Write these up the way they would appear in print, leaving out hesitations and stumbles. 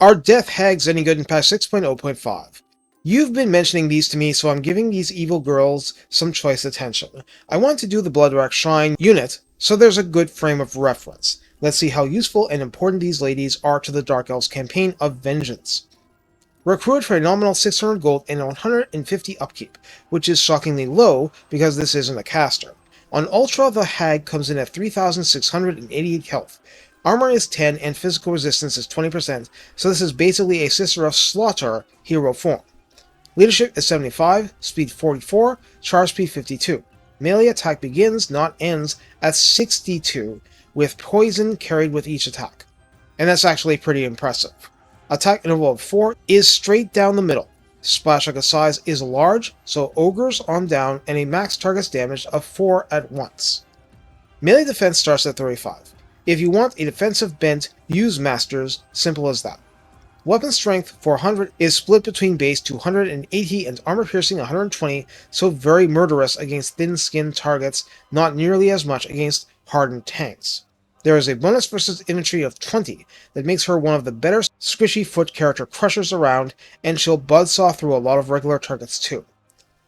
Are Death Hags any good in patch 6.0.5? You've been mentioning these to me, so I'm giving these evil girls some choice attention. I want to do the Bloodwrack Shrine unit, so there's a good frame of reference. Let's see how useful and important these ladies are to the Dark Elves campaign of Vengeance. Recruit for a nominal 600 gold and 150 upkeep, which is shockingly low because this isn't a caster. On Ultra, the Hag comes in at 3,688 health. Armor is 10 and physical resistance is 20%, so this is basically a Sister of Slaughter hero form. Leadership is 75, speed 44, charge speed 52. Melee attack begins, not ends, at 62, with poison carried with each attack. And that's actually pretty impressive. Attack interval of 4 is straight down the middle. Splash Icon size is large, so ogres on down, and a max target damage of 4 at once. Melee defense starts at 35. If you want a defensive bent, use Masters, simple as that. Weapon strength 400 is split between base 280 and armor piercing 120, so very murderous against thin-skinned targets, not nearly as much against hardened tanks. There is a bonus versus infantry of 20 that makes her one of the better squishy foot character crushers around, and she'll buzzsaw through a lot of regular targets too.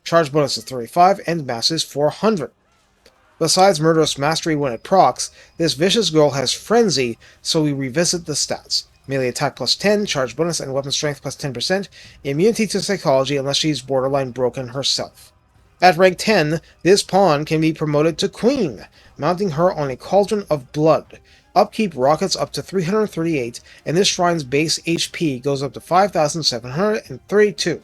Charge bonus is 35 and mass is 400. Besides murderous mastery when it procs, this vicious girl has frenzy, so we revisit the stats. Melee attack plus 10, charge bonus and weapon strength plus 10%, immunity to psychology unless she's borderline broken herself. At rank 10, this pawn can be promoted to Queen, mounting her on a Cauldron of Blood. Upkeep rockets up to 338, and this shrine's base HP goes up to 5,732.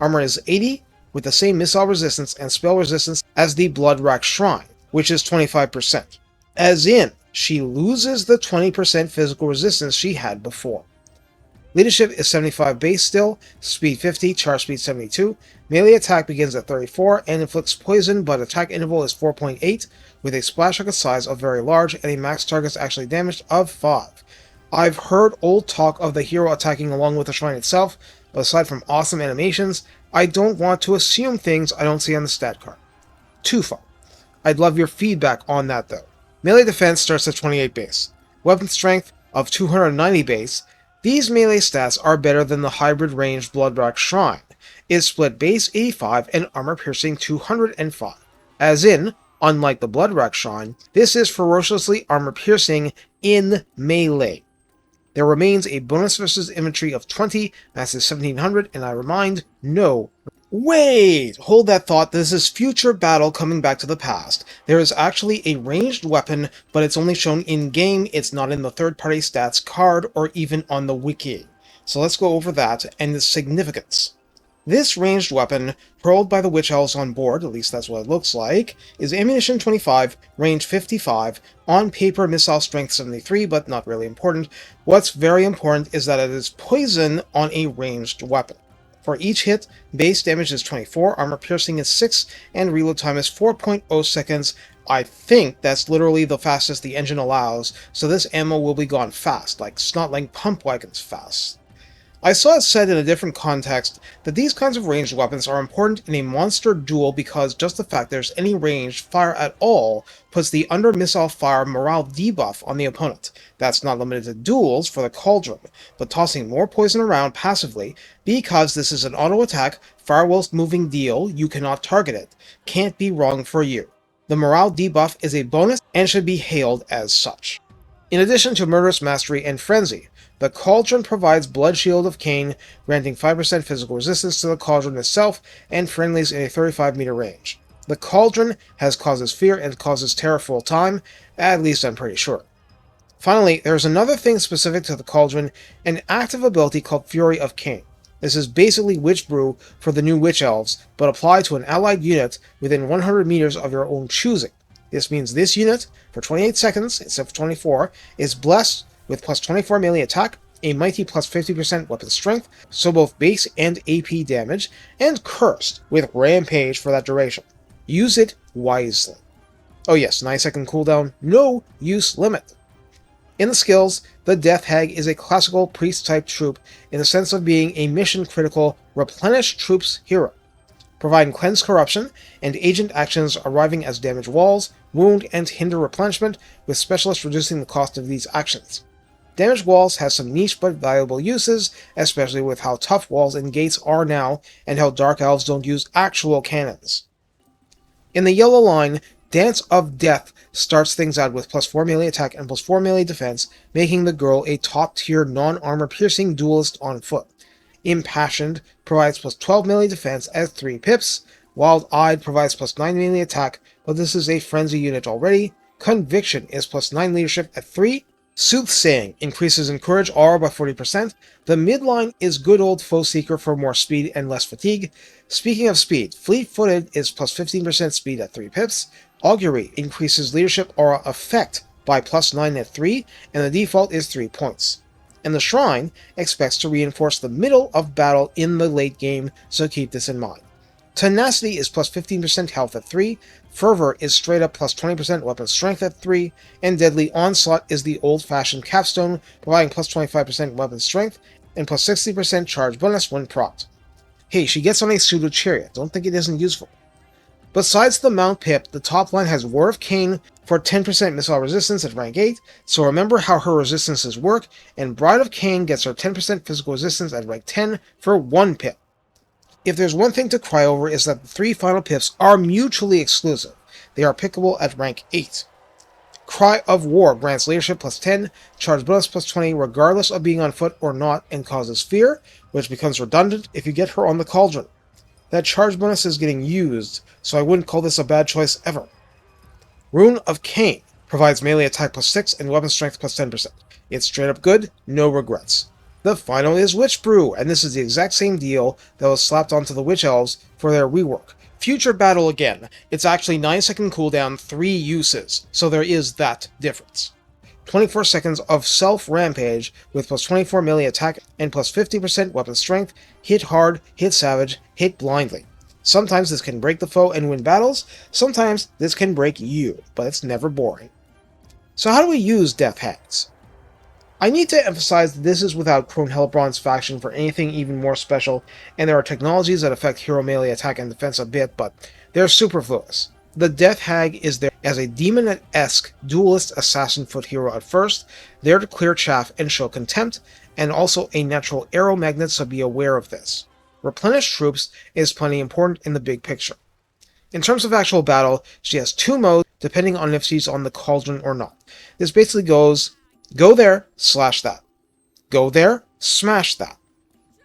Armor is 80, with the same missile resistance and spell resistance as the Bloodwrack Shrine, which is 25%. As in, she loses the 20% physical resistance she had before. Leadership is 75 base still, speed 50, charge speed 72, melee attack begins at 34 and inflicts poison, but attack interval is 4.8, with a splash rocket size of very large and a max targets actually damaged of 5. I've heard old talk of the hero attacking along with the shrine itself, but aside from awesome animations, I don't want to assume things I don't see on the stat card. Too far. I'd love your feedback on that though. Melee defense starts at 28 base. Weapon strength of 290 base. These melee stats are better than the hybrid ranged Bloodwrack Shrine. It's split base 85 and armor piercing 205. As in, unlike the Bloodwrack Shrine, this is ferociously armor piercing in melee. There remains a bonus versus infantry of 20, mass is 1700, and I remind, no. Wait! Hold that thought, this is future battle coming back to the past. There is actually a ranged weapon, but it's only shown in-game, it's not in the third-party stats card or even on the wiki. So let's go over that and its significance. This ranged weapon, hurled by the Witch Elves on board, at least that's what it looks like, is ammunition 25, range 55, on paper missile strength 73, but not really important. What's very important is that it is poison on a ranged weapon. For each hit, base damage is 24, armor piercing is 6, and reload time is 4.0 seconds. I think that's literally the fastest the engine allows, so this ammo will be gone fast, like Snotling pump wagons fast. I saw it said in a different context that these kinds of ranged weapons are important in a monster duel because just the fact there's any ranged fire at all puts the under missile fire morale debuff on the opponent. That's not limited to duels for the Cauldron, but tossing more poison around passively because this is an auto attack, fire whilst moving deal, you cannot target it. Can't be wrong for you. The morale debuff is a bonus and should be hailed as such. In addition to Murderous Mastery and Frenzy, the Cauldron provides Blood Shield of Cain, granting 5% physical resistance to the Cauldron itself and friendlies in a 35-meter range. The Cauldron has causes fear and causes terror full time, at least I'm pretty sure. Finally, there's another thing specific to the Cauldron, an active ability called Fury of Cain. This is basically Witch Brew for the new Witch Elves, but applied to an allied unit within 100 meters of your own choosing. This means this unit, for 28 seconds instead of 24, is blessed with plus 24 melee attack, a mighty plus 50% weapon strength, so both base and AP damage, and cursed with rampage for that duration. Use it wisely. Oh yes, 9-second cooldown, no use limit. In the skills, the Death Hag is a classical priest-type troop in the sense of being a mission-critical replenish troops hero, providing cleanse corruption and agent actions arriving as damage walls, wound, and hinder replenishment, with specialists reducing the cost of these actions. Damaged walls has some niche but valuable uses, especially with how tough walls and gates are now, and how Dark Elves don't use actual cannons. In the yellow line, Dance of Death starts things out with plus 4 melee attack and plus 4 melee defense, making the girl a top-tier non-armor-piercing duelist on foot. Impassioned provides plus 12 melee defense at 3 pips. Wild-Eyed provides plus 9 melee attack, but this is a frenzy unit already. Conviction is plus 9 leadership at 3. Soothsaying increases Encourage Aura by 40%. The midline is good old Foe Seeker for more speed and less fatigue. Speaking of speed, Fleet-Footed is plus 15% speed at 3 pips. Augury increases Leadership Aura effect by plus 9 at 3, and the default is 3 points. And the Shrine expects to reinforce the middle of battle in the late game, so keep this in mind. Tenacity is plus 15% health at 3, Fervor is straight up plus 20% weapon strength at 3, and Deadly Onslaught is the old-fashioned capstone, providing plus 25% weapon strength and plus 60% charge bonus when procced. Hey, she gets on a pseudo-chariot, don't think it isn't useful. Besides the Mount Pip, the top line has War of Cain for 10% missile resistance at rank 8, so remember how her resistances work, and Bride of Cain gets her 10% physical resistance at rank 10 for 1 pip. If there's one thing to cry over is that the 3 final pips are mutually exclusive. They are pickable at rank 8. Cry of War grants leadership plus 10, charge bonus plus 20 regardless of being on foot or not, and causes fear, which becomes redundant if you get her on the Cauldron. That charge bonus is getting used, so I wouldn't call this a bad choice ever. Rune of Cain provides melee attack plus 6 and weapon strength plus 10%. It's straight up good, no regrets. The final is Witch Brew, and this is the exact same deal that was slapped onto the Witch Elves for their rework. Future Battle again. It's actually 9-second cooldown, 3 uses, so there is that difference. 24 seconds of Self-Rampage with plus 24 melee attack and plus 50% weapon strength, hit hard, hit savage, hit blindly. Sometimes this can break the foe and win battles, sometimes this can break you, but it's never boring. So how do we use Death Hags? I need to emphasize that this is without Crone Hellbrand's faction for anything even more special, and there are technologies that affect hero melee attack and defense a bit, but they're superfluous. The Death Hag is there as a demon-esque duelist assassin foot hero at first, there to clear chaff and show contempt, and also a natural arrow magnet, so be aware of this. Replenish troops is plenty important in the big picture. In terms of actual battle, she has 2 modes depending on if she's on the Cauldron or not. This basically goes, go there, slash that. Go there, smash that.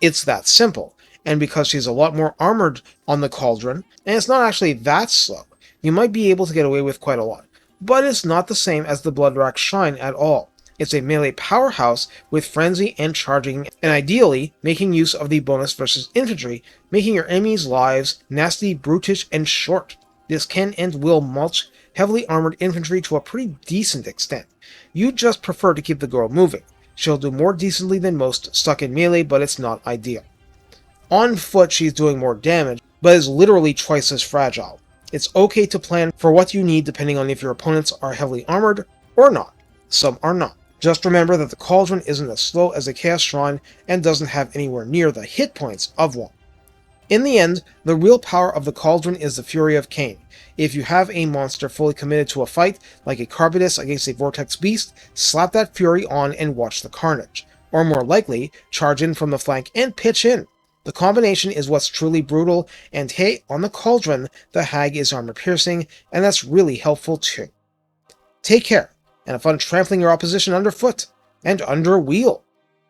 It's that simple, and because she's a lot more armored on the Cauldron, and it's not actually that slow, you might be able to get away with quite a lot. But it's not the same as the Bloodwrack Shrine at all. It's a melee powerhouse with frenzy and charging, and ideally making use of the bonus versus infantry, making your enemies' lives nasty, brutish, and short. This can and will mulch heavily armored infantry to a pretty decent extent. You just prefer to keep the girl moving. She'll do more decently than most stuck in melee, but it's not ideal. On foot she's doing more damage, but is literally twice as fragile. It's okay to plan for what you need depending on if your opponents are heavily armored or not. Some are not. Just remember that the Cauldron isn't as slow as the Chaos Shrine and doesn't have anywhere near the hit points of one. In the end, the real power of the Cauldron is the Fury of Cain. If you have a monster fully committed to a fight, like a Carbidus against a Vortex Beast, slap that Fury on and watch the carnage. Or more likely, charge in from the flank and pitch in. The combination is what's truly brutal, and hey, on the Cauldron, the Hag is armor-piercing, and that's really helpful too. Take care, and have fun trampling your opposition underfoot, and under wheel.